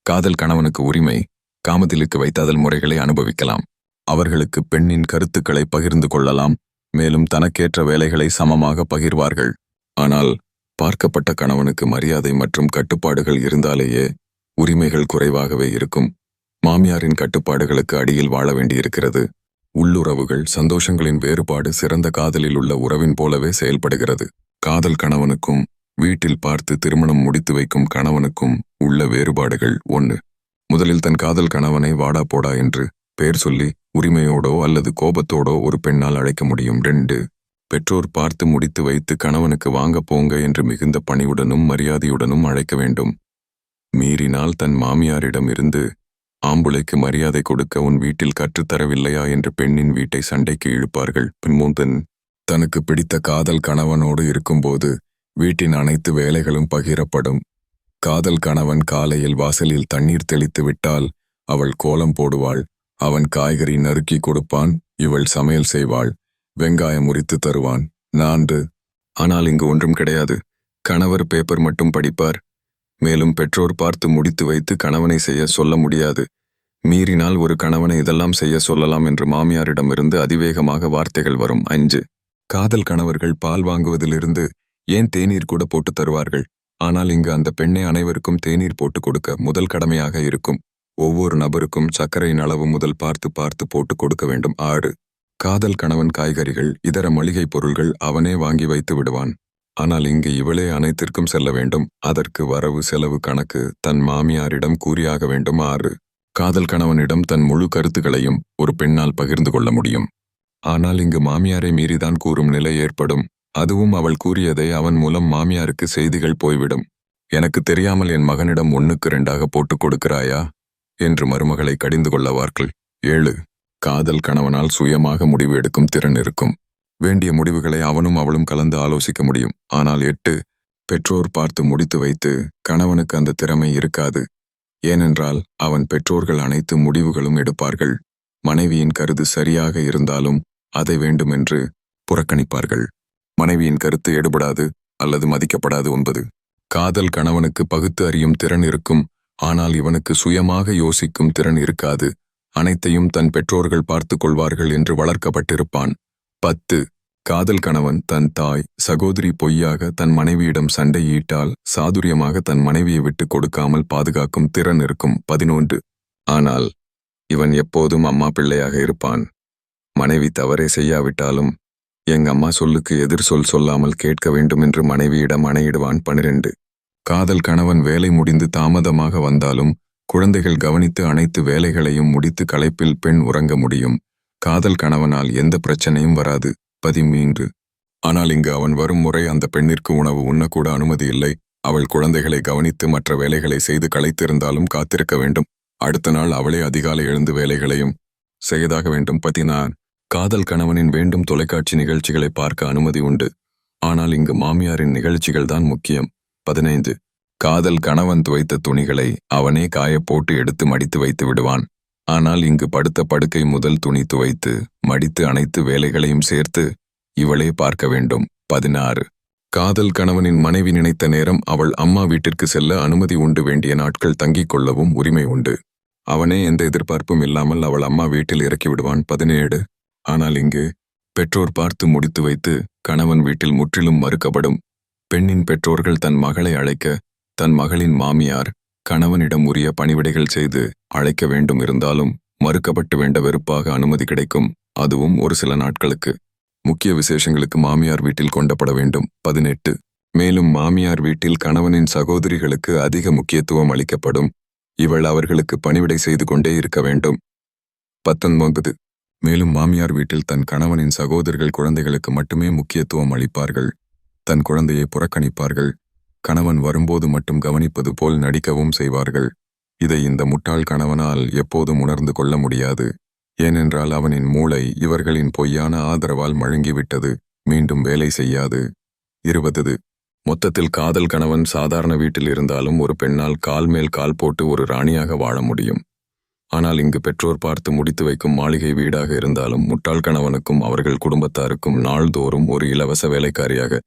காதல் கணவனுக்கு உரிமை. காமத்திலுக்கு வைத்தாதல் முறைகளை அனுபவிக்கலாம். அவர்களுக்கு பெண்ணின் கருத்துக்களை பகிர்ந்து கொள்ளலாம். மேலும் தனக்கேற்ற வேலைகளை சமமாக பகிர்வார்கள். ஆனால் பார்க்கப்பட்ட கணவனுக்கு மரியாதை மற்றும் கட்டுப்பாடுகள் இருந்தாலேயே உரிமைகள் குறைவாகவே இருக்கும். மாமியாரின் கட்டுப்பாடுகளுக்கு அடியில் வாழ வேண்டியிருக்கிறது. உள்ளுறவுகள், சந்தோஷங்களின் வேறுபாடு சிறந்த காதலில் உள்ள உறவின் போலவே செயல்படுகிறது. காதல் கணவனுக்கும் வீட்டில் பார்த்து திருமணம் முடித்து வைக்கும் கணவனுக்கும் உள்ள வேறுபாடுகள். 1. முதலில் தன் காதல் கணவனை வாடா போடா என்று பெயர் சொல்லி உரிமையோடோ அல்லது கோபத்தோடோ ஒரு பெண்ணால் அழைக்க முடியும். 2. பெற்றோர் பார்த்து முடித்து வைத்து கணவனுக்கு வாங்க போங்க என்று மிகுந்த பணிவுடனும் மரியாதையுடனும் அழைக்க வேண்டும். மீறினால் தன் மாமியாரிடம் இருந்து ஆம்புளைக்கு மரியாதை கொடுக்க உன் வீட்டில் கற்றுத்தரவில்லையா என்று பெண்ணின் வீட்டை சண்டைக்கு இழுப்பார்கள். 3. தனக்கு பிடித்த காதல் கணவனோடு இருக்கும்போது வீட்டின் அனைத்து வேலைகளும் பகிரப்படும். காதல் கணவன் காலையில் வாசலில் தண்ணீர் தெளித்து விட்டால் அவள் கோலம் போடுவாள். அவன் காய்கறி நறுக்கி கொடுப்பான், இவள் சமையல் செய்வாள், வெங்காயம் உரித்து தருவான். 4. ஆனால் இங்கு ஒன்றும் கிடையாது. கணவர் பேப்பர் மட்டும் படிப்பார். மேலும் பெற்றோர் பார்த்து முடித்து வைத்து கணவனை செய்ய சொல்ல முடியாது. மீறினால் ஒரு கணவனை இதெல்லாம் செய்ய சொல்லலாம் என்று மாமியாரிடமிருந்து அதிவேகமாக வார்த்தைகள் வரும். 5. காதல் கணவர்கள் பால் வாங்குவதிலிருந்து ஏன் தேநீர் கூட போட்டு தருவார்கள். ஆனால் இங்கு அந்த பெண்ணை அனைவருக்கும் தேநீர் போட்டு கொடுக்க முதல் கடமையாக இருக்கும். ஒவ்வொரு நபருக்கும் சர்க்கரையின் அளவு முதல் பார்த்து பார்த்து போட்டு கொடுக்க வேண்டும். 6. காதல் கணவன் காய்கறிகள், இதர மளிகை பொருள்கள் அவனே வாங்கி வைத்து விடுவான். ஆனால் இங்கு இவளே அனைத்திற்கும் செல்ல வேண்டும். அதற்கு வரவு செலவு கணக்கு தன் மாமியாரிடம் கூறியாக வேண்டும். 6. காதல் கணவனிடம் தன் முழு கருத்துக்களையும் ஒரு பெண்ணால் பகிர்ந்து கொள்ள முடியும். ஆனால் இங்கு மாமியாரை மீறிதான் கூறும் நிலை ஏற்படும். அதுவும் அவள் கூறியதை அவன் மூலம் மாமியாருக்கு செய்திகள் போய்விடும். எனக்கு தெரியாமல் என் மகனிடம் 1க்கு 2ஆக போட்டுக் கொடுக்கிறாயா என்று மருமகளை கடிந்து கொள்ளவார்கள். 7. காதல் கணவனால் சுயமாக முடிவு எடுக்கும் திறன் இருக்கும். வேண்டிய முடிவுகளை அவனும் அவளும் கலந்து ஆலோசிக்க முடியும். ஆனால் 8. பெற்றோர் பார்த்து முடித்து வைத்து கணவனுக்கு அந்த திறமை இருக்காது. ஏனென்றால் அவன் பெற்றோர்கள் அனைத்து முடிவுகளும் எடுப்பார்கள். மனைவியின் கருத்து சரியாக இருந்தாலும் அதை வேண்டுமென்று புறக்கணிப்பார்கள். மனைவியின் கருத்து எடுபடாது அல்லது மதிக்கப்படாது. 9. காதல் கணவனுக்கு பகுத்து அறியும் திறன் இருக்கும். ஆனால் இவனுக்கு சுயமாக யோசிக்கும் திறன் இருக்காது. அனைத்தையும் தன் பெற்றோர்கள் பார்த்து கொள்வார்கள் என்று வளர்க்கப்பட்டிருப்பான். 10. காதல் கணவன் தன் தாய், சகோதரி பொய்யாக தன் மனைவியிடம் சண்டையிட்டால் சாதுரியமாக தன் மனைவியை விட்டு கொடுக்காமல் பாதுகாக்கும் திறன் இருக்கும். 11. ஆனால் இவன் எப்போதும் அம்மா பிள்ளையாக இருப்பான். மனைவி தவறே செய்யாவிட்டாலும் எங்க அம்மா சொல்லுக்கு எதிர் சொல்லாமல் கேட்க வேண்டும் என்று மனைவியிடம் ஆணையிடுவான். 12. காதல் கணவன் வேலை முடிந்து தாமதமாக வந்தாலும் குழந்தைகள் கவனித்து அனைத்து வேலைகளையும் முடித்து களைப்பில் பெண் உறங்க முடியும். காதல் கணவனால் எந்த பிரச்சனையும் வராது. 13. ஆனால் இங்கு அவன் வரும் முறை அந்த பெண்ணிற்கு உணவு உண்ணக்கூட அனுமதி இல்லை. அவள் குழந்தைகளை கவனித்து மற்ற வேலைகளை செய்து களைத்திருந்தாலும் காத்திருக்க வேண்டும். அடுத்த நாள் அவளே அதிகாலை எழுந்து வேலைகளையும் செய்தாக வேண்டும். 14. காதல் கணவனின் வேண்டும் தொலைக்காட்சி நிகழ்ச்சிகளை பார்க்க அனுமதி உண்டு. ஆனால் இங்கு மாமியாரின் நிகழ்ச்சிகள் தான் முக்கியம். 15. காதல் கணவன் துவைத்த துணிகளை அவனே காய போட்டு எடுத்து மடித்து வைத்து விடுவான். ஆனால் இங்கு படுத்த படுக்கை முதல் துணி துவைத்து மடித்து அனைத்து வேலைகளையும் சேர்த்து இவளே பார்க்க வேண்டும். 16. காதல் கணவனின் மனைவி நினைத்த நேரம் அவள் அம்மா வீட்டிற்கு செல்ல அனுமதி உண்டு. வேண்டிய நாட்கள் தங்கிக் கொள்ளவும் உரிமை உண்டு. அவனே எந்த எதிர்பார்ப்பும் இல்லாமல் அவள் அம்மா வீட்டில் இறக்கி விடுவான். 17. ஆனால் இங்கு பெற்றோர் பார்த்து முடித்து வைத்து கணவன் வீட்டில் முற்றிலும் மறுக்கப்படும். பெண்ணின் பெற்றோர்கள் தன் மகளை அழைக்க தன் மகளின் மாமியார் கணவனிடம் உரிய பணிவிடைகள் செய்து அழைக்க வேண்டும். இருந்தாலும் மறுக்கப்பட்டு வேண்ட வெறுப்பாக அனுமதி கிடைக்கும். அதுவும் ஒரு சில நாட்களுக்கு. முக்கிய விசேஷங்களுக்கு மாமியார் வீட்டில் கொண்டப்பட வேண்டும். 18. மேலும் மாமியார் வீட்டில் கணவனின் சகோதரிகளுக்கு அதிக முக்கியத்துவம் அளிக்கப்படும். இவள் அவர்களுக்கு பணிவிடை செய்து கொண்டே இருக்க வேண்டும். 19. மேலும் மாமியார் வீட்டில் தன் கணவனின் சகோதரர்கள் குழந்தைகளுக்கு மட்டுமே முக்கியத்துவம் அளிப்பார்கள். தன் குழந்தையை புறக்கணிப்பார்கள். கணவன் வரும்போது மட்டும் கவனிப்பது போல் நடிக்கவும் செய்வார்கள். இதை இந்த முட்டாள் கணவனால் எப்போதும் உணர்ந்து கொள்ள முடியாது. ஏனென்றால் அவனின் மூளை இவர்களின் பொய்யான ஆதரவால் மழுங்கிவிட்டது. மீண்டும் வேலை செய்யாது. 20. மொத்தத்தில் காதல் கணவன் சாதாரண வீட்டில் இருந்தாலும் ஒரு பெண்ணால் கால் மேல் கால் போட்டு ஒரு ராணியாக வாழ முடியும். ஆனால் இங்கு பெற்றோர் பார்த்து முடித்து வைக்கும் மாளிகை வீடாக இருந்தாலும் முட்டாள் கணவனுக்கும் அவர்கள் குடும்பத்தாருக்கும் நாள்தோறும் ஒரு இலவச வேலைக்காரியாக